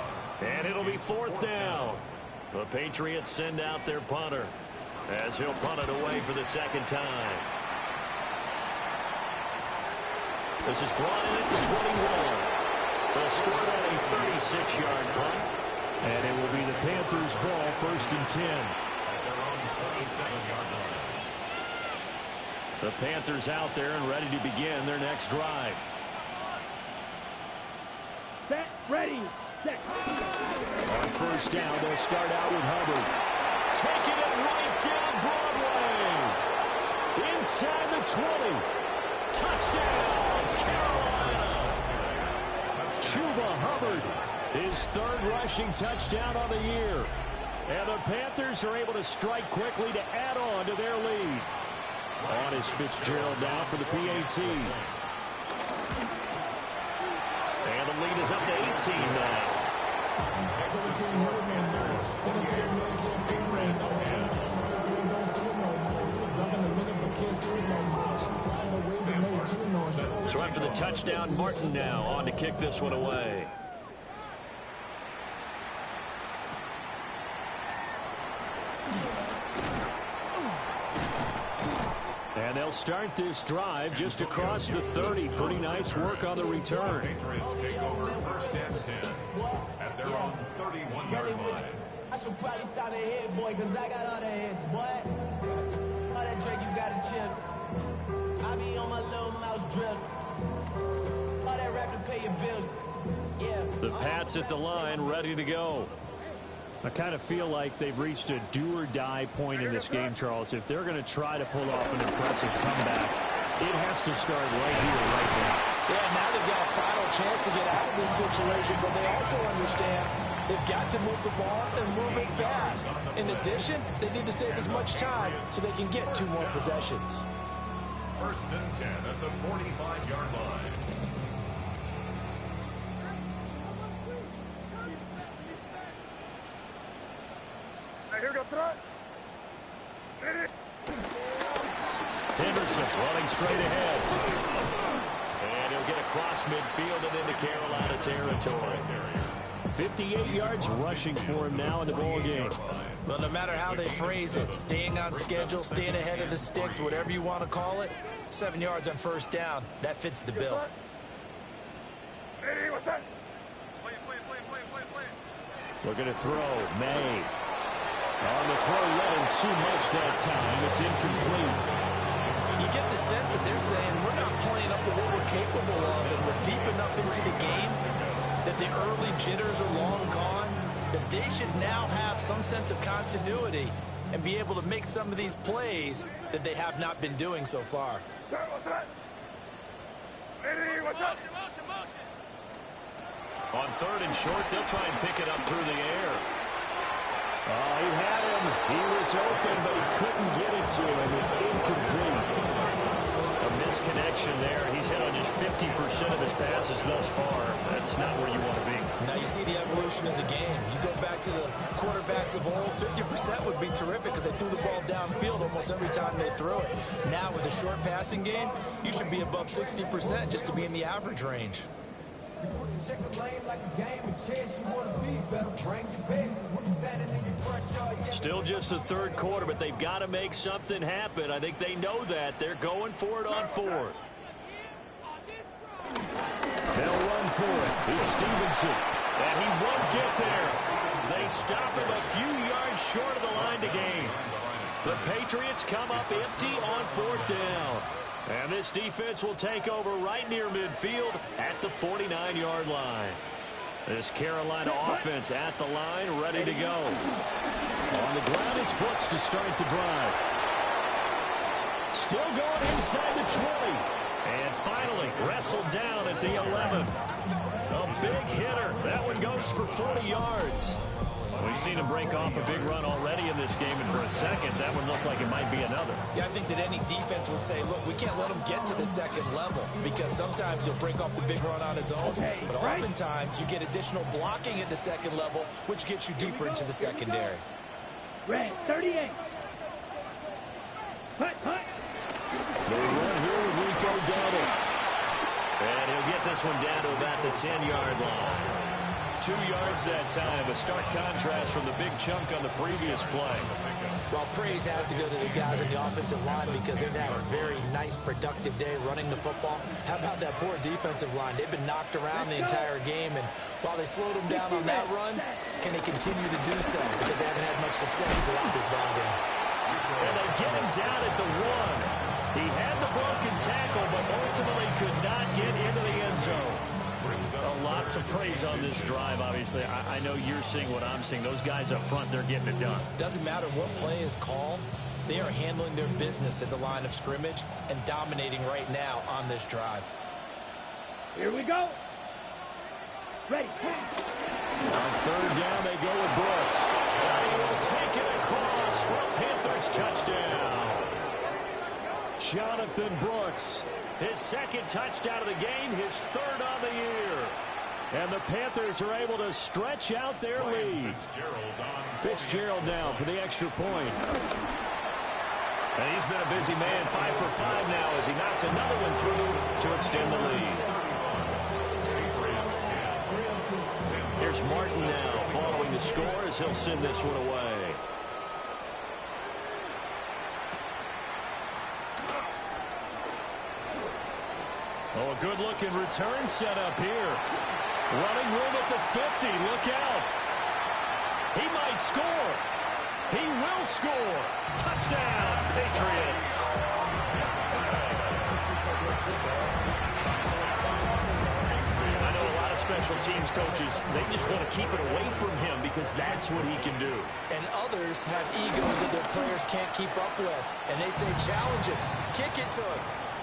And it'll be 4th down. The Patriots send out their punter as he'll punt it away for the second time. This is brought in at the 21. They'll score on a 36-yard punt. And it will be the Panthers' ball, 1st and 10. The Panthers out there and ready to begin their next drive. Set, ready, set. On first down, they'll start out with Hubbard. Taking it right down Broadway. Inside the 20. Touchdown, Carolina. Chuba Hubbard, his 3rd rushing touchdown of the year. And the Panthers are able to strike quickly to add on to their lead. On is Fitzgerald now for the PAT. And the lead is up to 18 now. So after the touchdown, Martin now on to kick this one away. And they'll start this drive just across the 30. Pretty nice work on the return. Patriots take over 1st and 10 at their own 31-yard line. I should probably sound a hit, boy, because I got all the hits, boy. All that Drake, you got a chip. I be on my little mouse drip. All that rap to pay your bills. Yeah. The Pats at the line, ready to go. I kind of feel like they've reached a do-or-die point in this game, Charles. If they're going to try to pull off an impressive comeback, it has to start right here, right now. Yeah, now they've got a final chance to get out of this situation, but they also understand they've got to move the ball and move it fast. In addition, they need to save as much time so they can get 2 more possessions. 1st and 10 at the 45-yard line. Henderson running straight ahead. And he'll get across midfield and into Carolina territory. 58 yards rushing for him now in the ball game. Well, no matter how they phrase it, staying on schedule, staying ahead of the sticks, whatever you want to call it, 7 yards on first down, that fits the bill. Ready, what's that? Looking to throw. May. On the throw, letting too much that time. It's incomplete. You get the sense that they're saying we're not playing up to what we're capable of, and we're deep enough into the game that the early jitters are long gone, that they should now have some sense of continuity and be able to make some of these plays that they have not been doing so far. What's that? Ready, what's that? On third and short, they'll try and pick it up through the air. Oh, he had him. He was open, but he couldn't get it to him. It's incomplete. A misconnection there. He's hit on just 50% of his passes thus far. That's not where you want to be. Now you see the evolution of the game. You go back to the quarterbacks of old, 50% would be terrific because they threw the ball downfield almost every time they threw it. Now with the short passing game, you should be above 60% just to be in the average range. Still just the third quarter, but they've got to make something happen. I think they know that. They're going for it on fourth. They'll run for it. It's Stevenson. And he won't get there. They stop him a few yards short of the line to gain. The Patriots come up empty on fourth down. And this defense will take over right near midfield at the 49-yard line. This Carolina offense at the line, ready to go. On the ground, it's Brooks to start the drive. Still going inside the 20. And finally, wrestled down at the 11. A big hitter. That one goes for 40 yards. We've seen him break off a big run already in this game, and for a second, that one looked like it might be another. Yeah, I think that any defense would say, look, we can't let him get to the second level because sometimes he'll break off the big run on his own, but oftentimes you get additional blocking at the second level, which gets you deeper into the secondary. Red 38. Hut. They run here with Rico Dowdle. And he'll get this one down to about the 10-yard line. 2 yards that time, a stark contrast from the big chunk on the previous play. Well, praise has to go to the guys on the offensive line because they've had a very nice, productive day running the football. How about that poor defensive line? They've been knocked around the entire game, and while they slowed them down on that run, can they continue to do so? Because they haven't had much success throughout this ball game. And they get him down at the 1. He had the broken tackle, but ultimately could not get into the end zone. Lots of praise on this drive, obviously. I know you're seeing what I'm seeing. Those guys up front, they're getting it done. Doesn't matter what play is called. They are handling their business at the line of scrimmage and dominating right now on this drive. Here we go. Ready. On third down, they go with Brooks. And he will take it across for a Panthers touchdown. Jonathan Brooks. His second touchdown of the game, his third on the year. And the Panthers are able to stretch out their lead. Fitzgerald now for the extra point. And he's been a busy man, 5 for 5 now as he knocks another one through to extend the lead. Here's Martin now following the score as he'll send this one away. Oh, a good-looking return set up here. Running room at the 50. Look out. He might score. He will score. Touchdown, Patriots. I know a lot of special teams coaches, they just want to keep it away from him because that's what he can do. And others have egos that their players can't keep up with. And they say, challenge him. Kick it to him.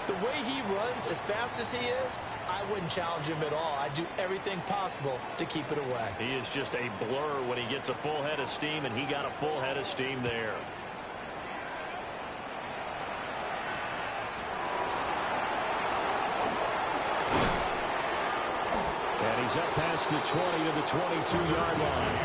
The way he runs, as fast as he is, I wouldn't challenge him at all. I'd do everything possible to keep it away. He is just a blur when he gets a full head of steam, and he got a full head of steam there. And he's up past the 20 to the 22-yard line.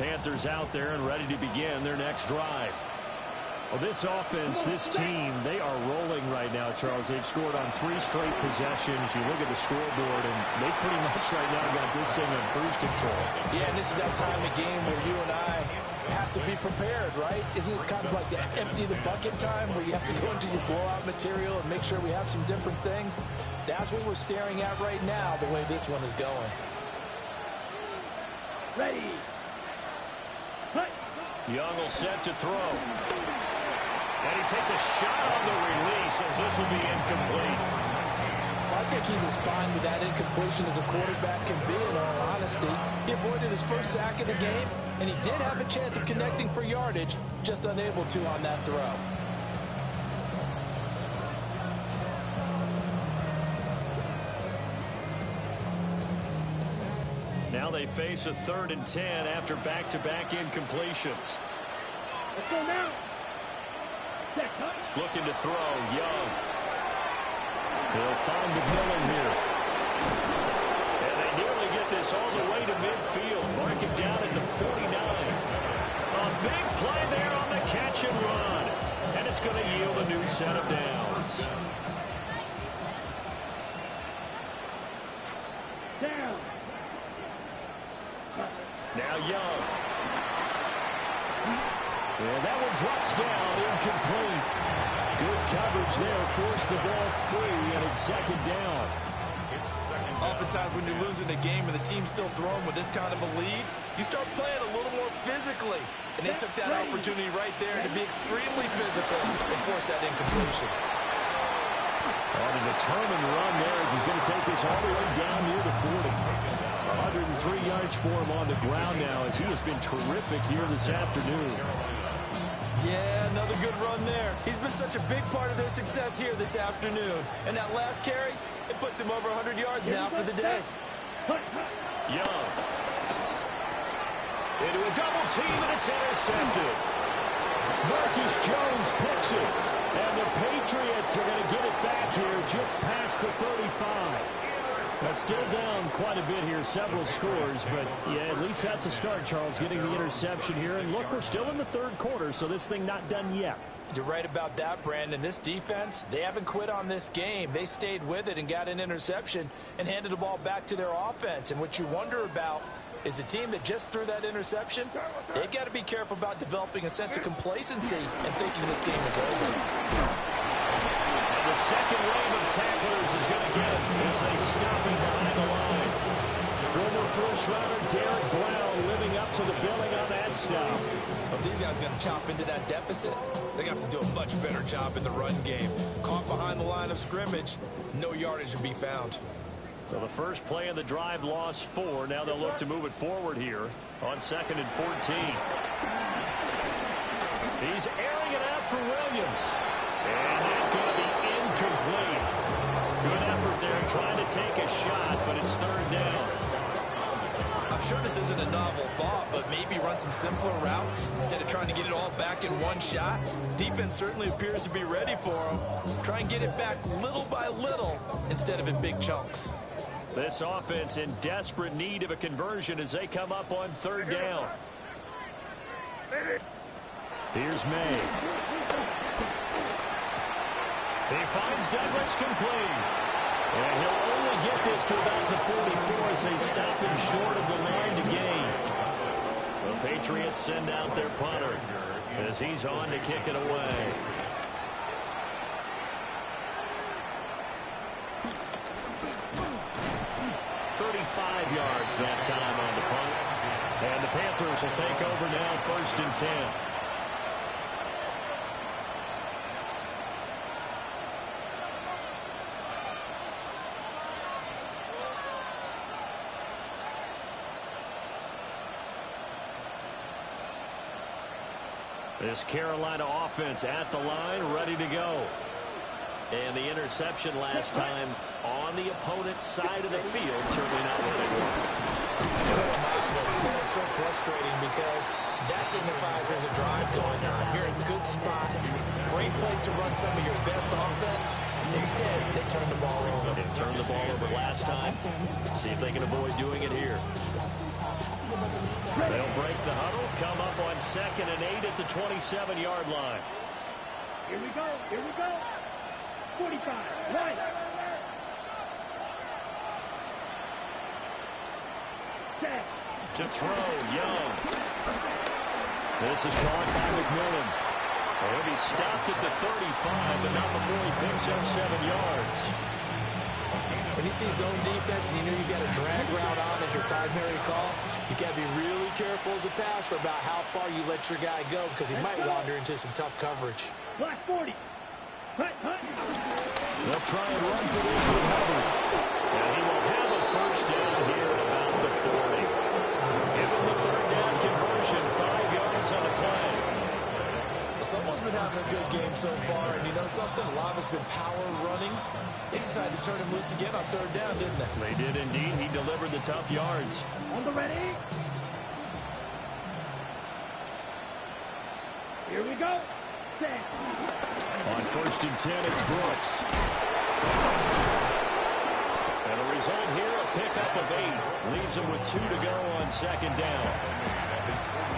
Panthers out there and ready to begin their next drive. Well, this offense, this team, they are rolling right now, Charles. They've scored on 3 straight possessions. You look at the scoreboard, and they pretty much right now got this thing on cruise control. Yeah, and this is that time of game where you and I have to be prepared, right? Isn't this kind of like the empty the bucket time where you have to go into your blowout material and make sure we have some different things? That's what we're staring at right now, the way this one is going. Ready. Cut. Young will set to throw. And he takes a shot on the release as this will be incomplete. I think he's as fine with that incompletion as a quarterback can be, in all honesty. He avoided his first sack of the game, and he did have a chance of connecting for yardage, just unable to on that throw. Now they face a 3rd and 10 after back-to-back incompletions. Let's go now. Looking to throw, Young. He'll find McMillan here. And they nearly get this all the way to midfield. Mark it down at the 49. A big play there on the catch and run. And it's going to yield a new set of downs. Down. Now Young. And that one drops down, incomplete. Good coverage there, forced the ball free, and it's 2nd down. Oftentimes when you're losing a game and the team's still throwing with this kind of a lead, you start playing a little more physically. And they took that opportunity right there to be extremely physical and force that incompletion. On a determined run there as he's going to take this all the way down near the 40. 103 yards for him on the ground now as he has been terrific here this afternoon. Yeah, another good run there. He's been such a big part of their success here this afternoon. And that last carry, it puts him over 100 yards now for the day. Young. Into a double team, and it's intercepted. Marcus Jones picks it. And the Patriots are going to get it back here just past the 35. Now still down quite a bit here, several scores, but yeah, at least that's a start, Charles, getting the interception here. And look, we're still in the 3rd quarter, so this thing not done yet. You're right about that, Brandon. This defense, they haven't quit on this game. They stayed with it and got an interception and handed the ball back to their offense. And what you wonder about is the team that just threw that interception, they've got to be careful about developing a sense of complacency and thinking this game is over. The second wave of tacklers is going to get it as they stop him behind the line. Former first-rounder Derek Brown living up to the billing on that stop. But these guys are going to chop into that deficit. They got to do a much better job in the run game. Caught behind the line of scrimmage, no yardage to be found. Well, the first play of the drive lost 4. Now they'll look to move it forward here on 2nd and 14. He's airing it out for Williams. And that's going to be incomplete. Good effort there trying to take a shot, but it's 3rd down. I'm sure this isn't a novel thought, but maybe run some simpler routes instead of trying to get it all back in one shot. Defense certainly appears to be ready for him. Try and get it back little by little instead of in big chunks. This offense in desperate need of a conversion as they come up on 3rd down. Here's May. He finds Douglas complete. And he'll only get this to about the 44 as they stop him short of the line to gain. The Patriots send out their punter as he's on to kick it away. Yards that time on the punt. And the Panthers will take over now, 1st and 10. This Carolina offense at the line, ready to go. And the interception last time on the opponent's side of the field, certainly not what they want. That is so frustrating because that signifies there's a drive going on. You're in a good spot, great place to run some of your best offense. Instead, they turn the ball over. They turned the ball over last time. See if they can avoid doing it here. They'll break the huddle, come up on 2nd and 8 at the 27-yard line. Here we go. Here we go. 45. Right. To throw, Young. This is caught by McMillan. He'll be stopped at the 35, but not before he picks up 7 yards. When you see zone defense and you know you've got a drag route on as your primary call, you got to be really careful as a passer about how far you let your guy go because he might wander into some tough coverage. Black 40. Hut, hut. They'll try and run for this with Hubbard. And he will have a first down here at about the 40. Give him the 3rd down conversion, 5 yards on the play. Someone's been having a good game so far, and you know something? A lot of it's been power running. They decided to turn him loose again on 3rd down, didn't they? They did indeed. He delivered the tough yards. On the ready. Here we go. Set. On 1st and 10, it's Brooks. And a result here, a pickup of 8. Leaves him with 2 to go on 2nd down.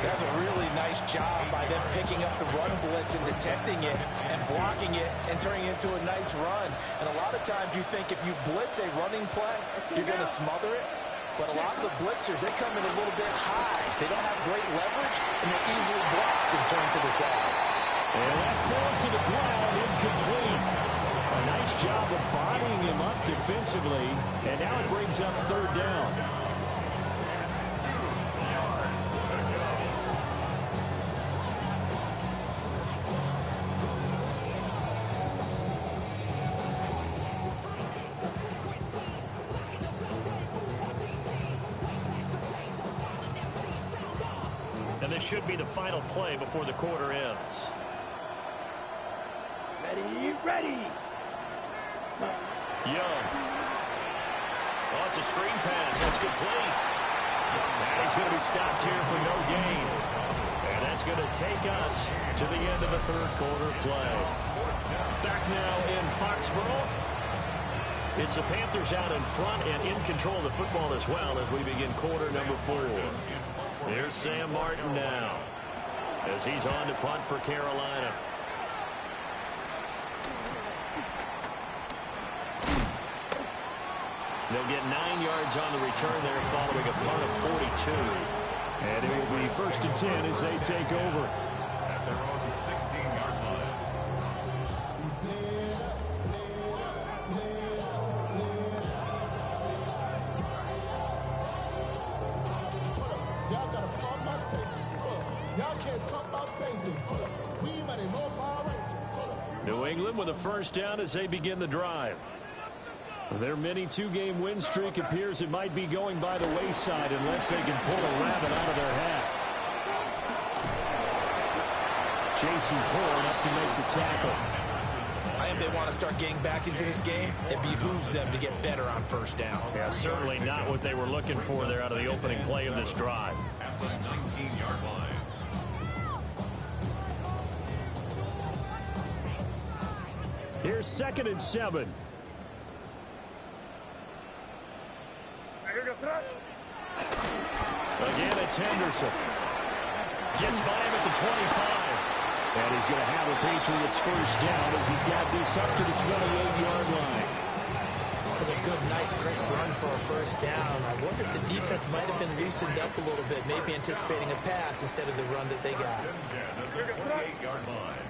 That's a really nice job by them picking up the run blitz and detecting it and blocking it and turning it into a nice run. And a lot of times you think if you blitz a running play, you're going to smother it. But a lot of the blitzers, they come in a little bit high. They don't have great leverage, and they're easily blocked and turned to the side. And that falls to the ground, incomplete. A nice job of bodying him up defensively, and now it brings up 3rd down. And this should be the final play before the quarter ends. Ready, ready. Young. Oh, it's a screen pass. That's complete. And he's going to be stopped here for no gain. And that's going to take us to the end of the 3rd quarter play. Back now in Foxborough. It's the Panthers out in front and in control of the football as well as we begin quarter number 4. There's Sam Martin now as he's on to punt for Carolina. They'll get 9 yards on the return there following a punt of 42. And it will be 1st and 10 as they take over. At their own 16-yard line. Y'all gotta pump my taste. Y'all can't talk about basic. We might have no power. New England with a first down as they begin the drive. Their mini 2-game win streak appears it might be going by the wayside unless they can pull a rabbit out of their hat. Jason Horn up to make the tackle. I think they want to start getting back into this game. It behooves them to get better on 1st down. Yeah, certainly not what they were looking for there out of the opening play of this drive. At the 19-yard line. Here's 2nd and 7. Again, it's Henderson. Gets by him at the 25. And he's going to have a Patriots first down as he's got this up to the 28-yard line. That's a good, nice, crisp run for a first down. I wonder if the defense might have been loosened up a little bit, maybe anticipating a pass instead of the run that they got. At the 28-yard line.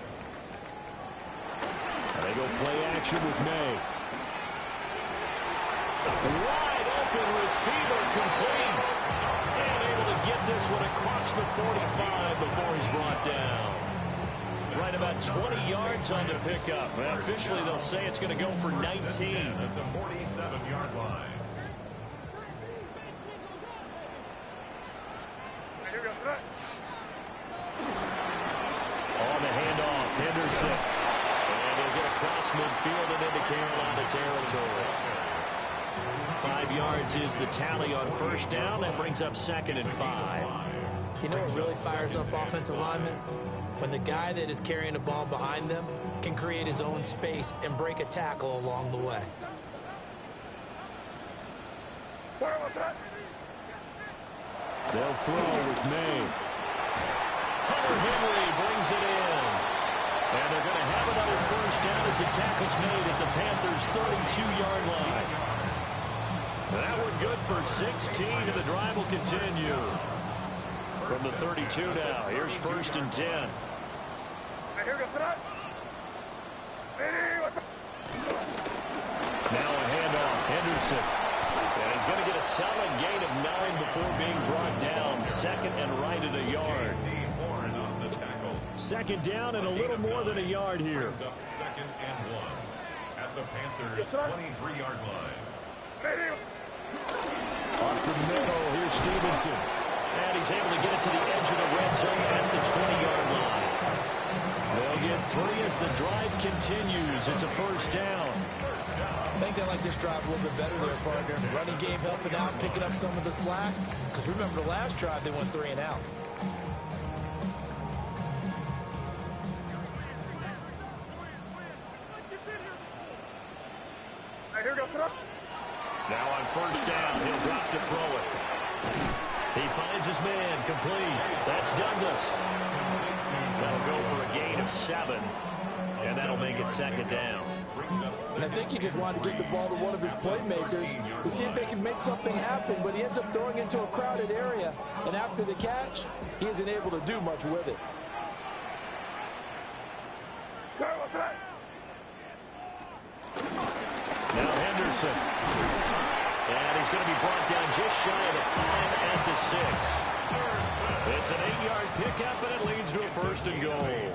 And they go play action with May. Wide open receiver complete. And able to get this one across the 45 before he's brought down. Right about 20 yards on the pickup. Well, officially, they'll say it's going to go for 19. At the 47-yard line. On the handoff, Henderson. And he'll get across midfield and into Carolina territory. 5 yards is the tally on first down. That brings up 2nd and 5. You know what really fires up offensive linemen? When the guy that is carrying the ball behind them can create his own space and break a tackle along the way. They'll throw with May. Hunter Henry brings it in. And they're going to have another first down as the tackle's made at the Panthers' 32-yard line. That one good for 16, and the drive will continue. From the 32 now, here's 1st and 10. Now a handoff, Henderson. And he's going to get a solid gain of 9 before being brought down. 2nd and right at a yard. 2nd down and a little more than a yard here. Up 2nd and 1 at the Panthers' 23-yard line. Off the middle, here's Stevenson. And he's able to get it to the edge of the red zone at the 20-yard line. They'll get 3 as the drive continues. It's a first down. I think they like this drive a little bit better there, partner. Running game helping out, picking up some of the slack. Because remember the last drive, they went 3 and out. Now on first down, he'll drop to throw it. He finds his man, complete. That's Douglas. That'll go for a gain of 7, and that'll make it 2nd down. And I think he just wanted to get the ball to one of his playmakers to see if they can make something happen, but he ends up throwing into a crowded area, and after the catch, he isn't able to do much with it. Now Henderson. And he's going to be brought down just shy of the 5 at the 6. It's an 8-yard pickup, and it leads to a 1st and goal.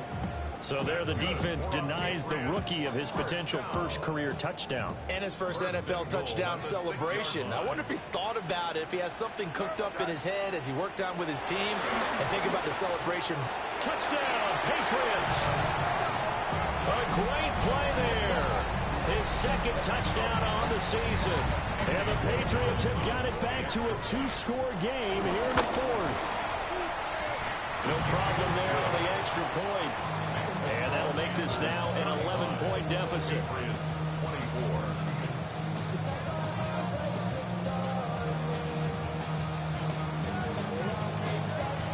So there the defense denies the rookie of his potential first career touchdown. And his first NFL touchdown celebration. I wonder if he's thought about it, if he has something cooked up in his head as he worked on with his team, and think about the celebration. Touchdown, Patriots! A great play there. His 2nd touchdown on the season. And the Patriots have got it back to a 2-score game here in the 4th. No problem there on the extra point. And that'll make this now an 11-point deficit.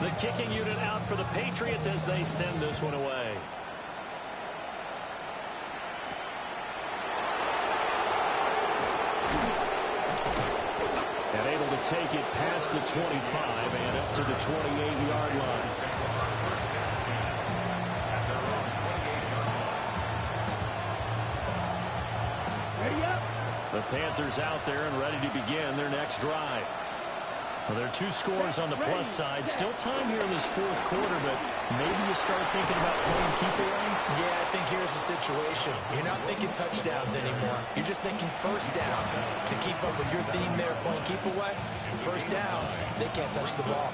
The kicking unit out for the Patriots as they send this one away. And able to take it past the 25 and up to the 28-yard line. The Panthers out there and ready to begin their next drive. Well, there are 2 scores on the plus side. Still time here in this 4th quarter, but maybe you start thinking about playing keep away? Yeah, I think here's the situation. You're not thinking touchdowns anymore. You're just thinking first downs. To keep up with your theme there, playing keep away, first downs, they can't touch the ball.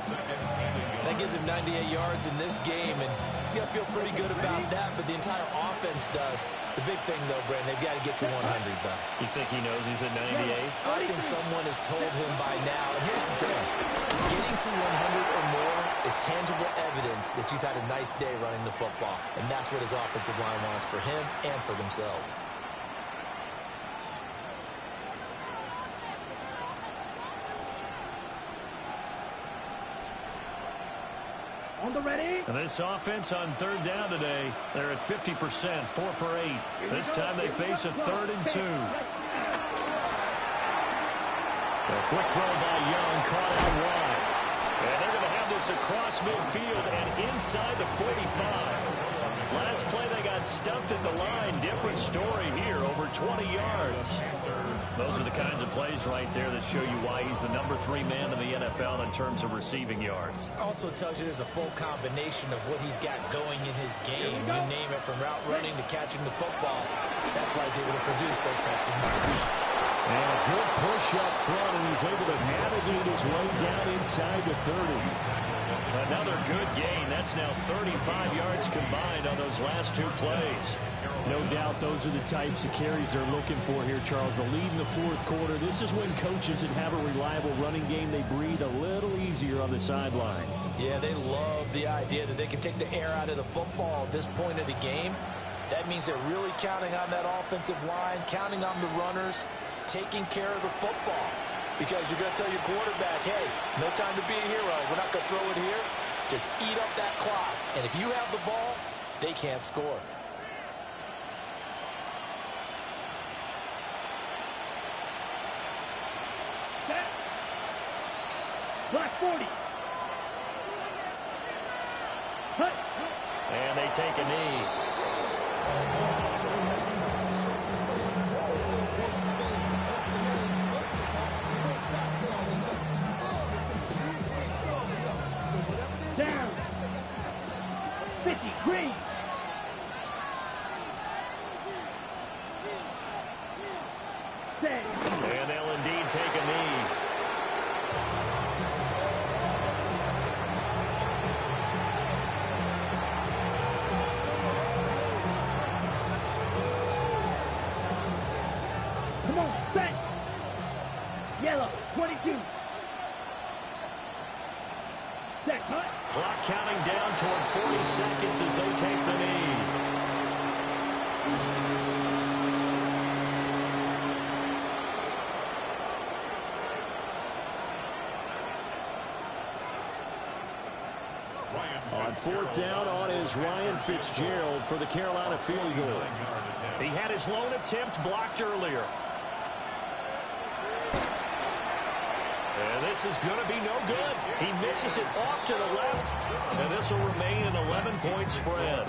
That gives him 98 yards in this game, and he's got to feel pretty good about that, but the entire offense does. The big thing, though, Brent, they've got to get to 100, though. You think he knows he's at 98? I think someone has told him by now. And here's the thing. Getting to 100 or more is tangible evidence that you've had a nice day running the football. And that's what his offensive line wants for him and for themselves. On the ready. And this offense on 3rd down today, they're at 50%, 4 for 8. This time they face a 3rd and 2. A quick throw by Young, caught out wide. And they're going to have this across midfield and inside the 45. Last play they got stuffed at the line. Different story here, over 20 yards. Those are the kinds of plays right there that show you why he's the number 3 man in the NFL in terms of receiving yards. Also tells you there's a full combination of what he's got going in his game. You name it, from route running to catching the football. That's why he's able to produce those types of numbers. And a good push up front, and he's able to navigate his way down inside the 30. Another good gain. That's now 35 yards combined on those last 2 plays. No doubt those are the types of carries they're looking for here, Charles. The lead in the 4th quarter. This is when coaches that have a reliable running game, they breathe a little easier on the sideline. Yeah, they love the idea that they can take the air out of the football at this point of the game. That means they're really counting on that offensive line, counting on the runners, taking care of the football. because you're going to tell your quarterback, hey, no time to be a hero. We're not going to throw it here. Just eat up that clock. And if you have the ball, they can't score. Set. Block 40. Hut. And they take a knee. Down. 50. Green. Set. And they'll indeed take a knee. Come on, set. Yellow, 22. Set, hut. Clock counting down toward 40 seconds as they take the knee. On fourth down on is Ryan Fitzgerald for the Carolina field goal. He had his lone attempt blocked earlier. And this is going to be no good. He misses it off to the left, and this will remain an 11-point spread.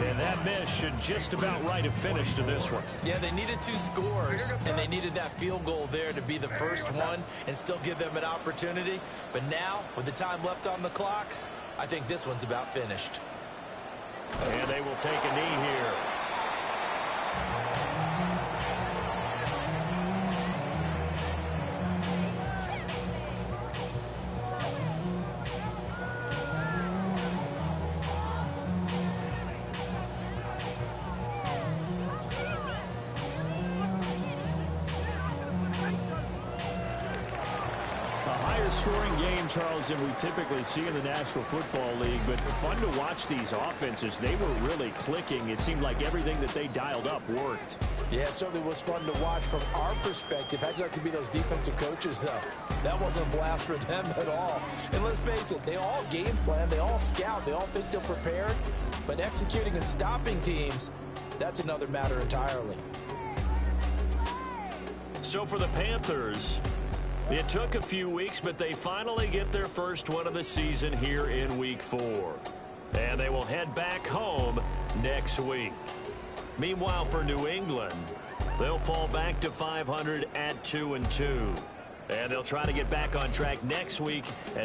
And that miss should just about right have finished to this one. Yeah, they needed 2 scores, and they needed that field goal there to be the first one and still give them an opportunity. But now, with the time left on the clock, I think this one's about finished. And they will take a knee here. Scoring game, Charles, than we typically see in the National Football League, but fun to watch these offenses. They were really clicking. It seemed like everything that they dialed up worked. Yeah, it certainly was fun to watch from our perspective. How'd you like to be those defensive coaches, though? That wasn't a blast for them at all. And let's face it, they all game plan, they all scout, they all think they're prepared, but executing and stopping teams, that's another matter entirely. So for the Panthers, it took a few weeks, but they finally get their first one of the season here in Week 4. And they will head back home next week. Meanwhile, for New England, they'll fall back to 500 at 2-2. And they'll try to get back on track next week as